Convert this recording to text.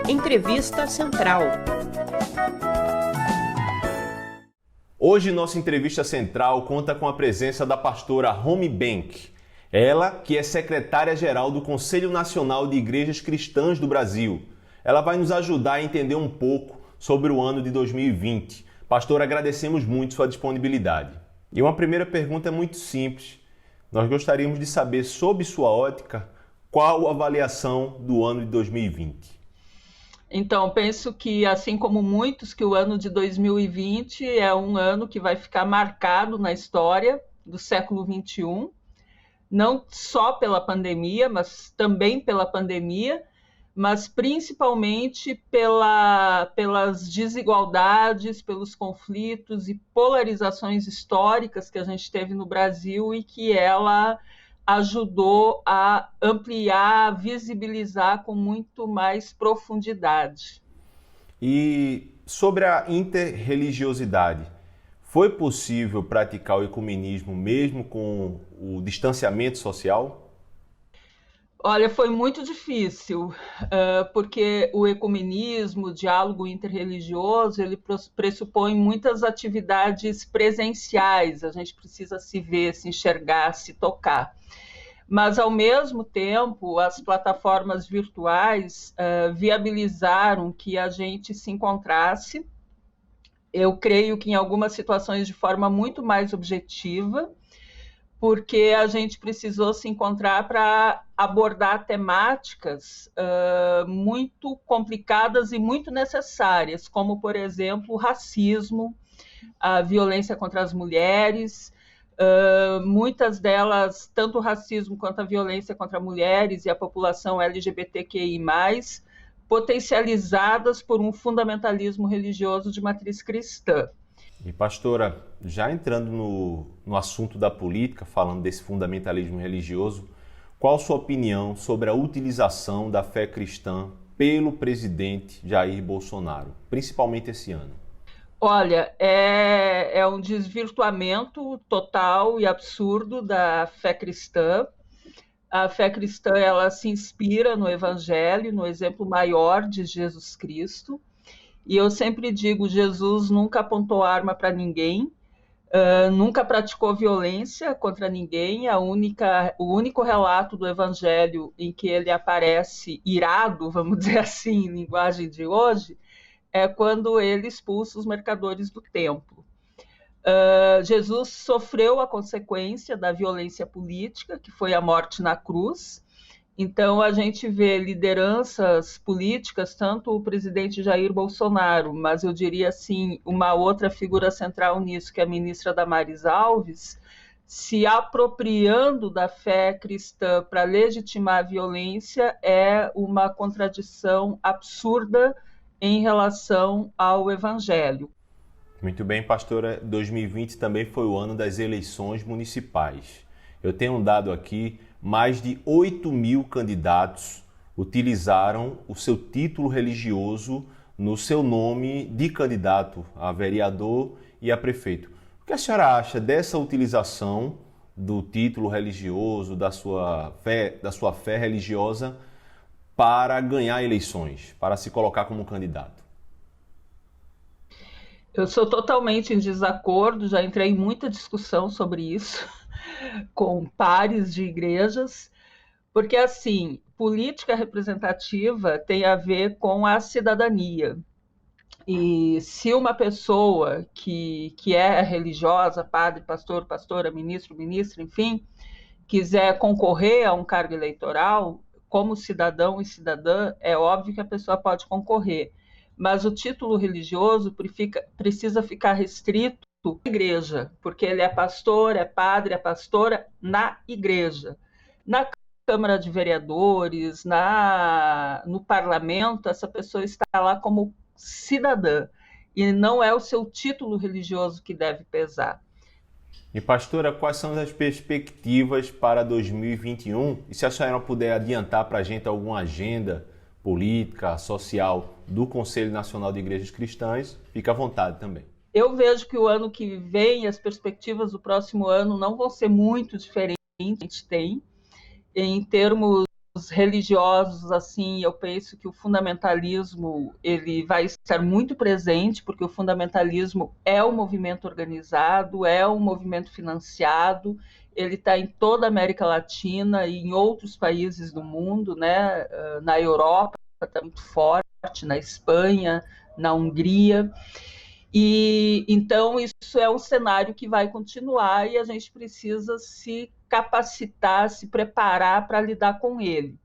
Entrevista Central. Hoje, nossa entrevista central conta com a presença da pastora Romy Benck. Ela, que é secretária-geral do Conselho Nacional de Igrejas Cristãs do Brasil. Ela vai nos ajudar a entender um pouco sobre o ano de 2020. Pastor, agradecemos muito sua disponibilidade. E uma primeira pergunta é muito simples. Nós gostaríamos de saber, sob sua ótica, qual a avaliação do ano de 2020? Então, penso que, assim como muitos, que o ano de 2020 é um ano que vai ficar marcado na história do século XXI, não só pela pandemia, mas também pela pandemia, mas principalmente pelas desigualdades, pelos conflitos e polarizações históricas que a gente teve no Brasil e que ela ajudou a ampliar, visibilizar com muito mais profundidade. E sobre a interreligiosidade, foi possível praticar o ecumenismo mesmo com o distanciamento social? Olha, foi muito difícil, porque o ecumenismo, o diálogo interreligioso, ele pressupõe muitas atividades presenciais, a gente precisa se ver, se enxergar, se tocar. Mas, ao mesmo tempo, as plataformas virtuais viabilizaram que a gente se encontrasse, eu creio que em algumas situações de forma muito mais objetiva, porque a gente precisou se encontrar para abordar temáticas muito complicadas e muito necessárias, como, por exemplo, o racismo, a violência contra as mulheres, muitas delas, tanto o racismo quanto a violência contra mulheres e a população LGBTQI+, potencializadas por um fundamentalismo religioso de matriz cristã. E pastora, já entrando no assunto da política, falando desse fundamentalismo religioso, qual a sua opinião sobre a utilização da fé cristã pelo presidente Jair Bolsonaro, principalmente esse ano? Olha, é um desvirtuamento total e absurdo da fé cristã. A fé cristã, ela se inspira no Evangelho, no exemplo maior de Jesus Cristo. E eu sempre digo, Jesus nunca apontou arma para ninguém, nunca praticou violência contra ninguém. O único relato do Evangelho em que ele aparece irado, vamos dizer assim, em linguagem de hoje, é quando ele expulsa os mercadores do templo. Jesus sofreu a consequência da violência política, que foi a morte na cruz. Então, a gente vê lideranças políticas, tanto o presidente Jair Bolsonaro, mas eu diria assim, uma outra figura central nisso, que é a ministra Damares Alves, se apropriando da fé cristã para legitimar a violência, é uma contradição absurda em relação ao Evangelho. Muito bem, pastora. 2020 também foi o ano das eleições municipais. Eu tenho um dado aqui, mais de 8.000 candidatos utilizaram o seu título religioso no seu nome de candidato a vereador e a prefeito. O que a senhora acha dessa utilização do título religioso, da sua fé religiosa, para ganhar eleições, para se colocar como candidato? Eu sou totalmente em desacordo, já entrei em muita discussão sobre isso com pares de igrejas, porque, assim, política representativa tem a ver com a cidadania. E se uma pessoa que é religiosa, padre, pastor, pastora, ministro, ministra, enfim, quiser concorrer a um cargo eleitoral, como cidadão e cidadã, é óbvio que a pessoa pode concorrer. Mas o título religioso precisa ficar restrito à igreja, porque ele é pastor, é padre, é pastora na igreja. Na Câmara de Vereadores, no parlamento, essa pessoa está lá como cidadã, e não é o seu título religioso que deve pesar. E pastora, quais são as perspectivas para 2021? E se a senhora puder adiantar para a gente alguma agenda política, social do Conselho Nacional de Igrejas Cristãs, fica à vontade também. Eu vejo que o ano que vem, as perspectivas do próximo ano não vão ser muito diferentes, a gente tem, em termos religiosos, assim, eu penso que o fundamentalismo ele vai estar muito presente, porque o fundamentalismo é um movimento organizado, é um movimento financiado, ele está em toda a América Latina e em outros países do mundo, né? Na Europa está muito forte, na Espanha, na Hungria. E então isso é um cenário que vai continuar e a gente precisa se capacitar, se preparar para lidar com ele.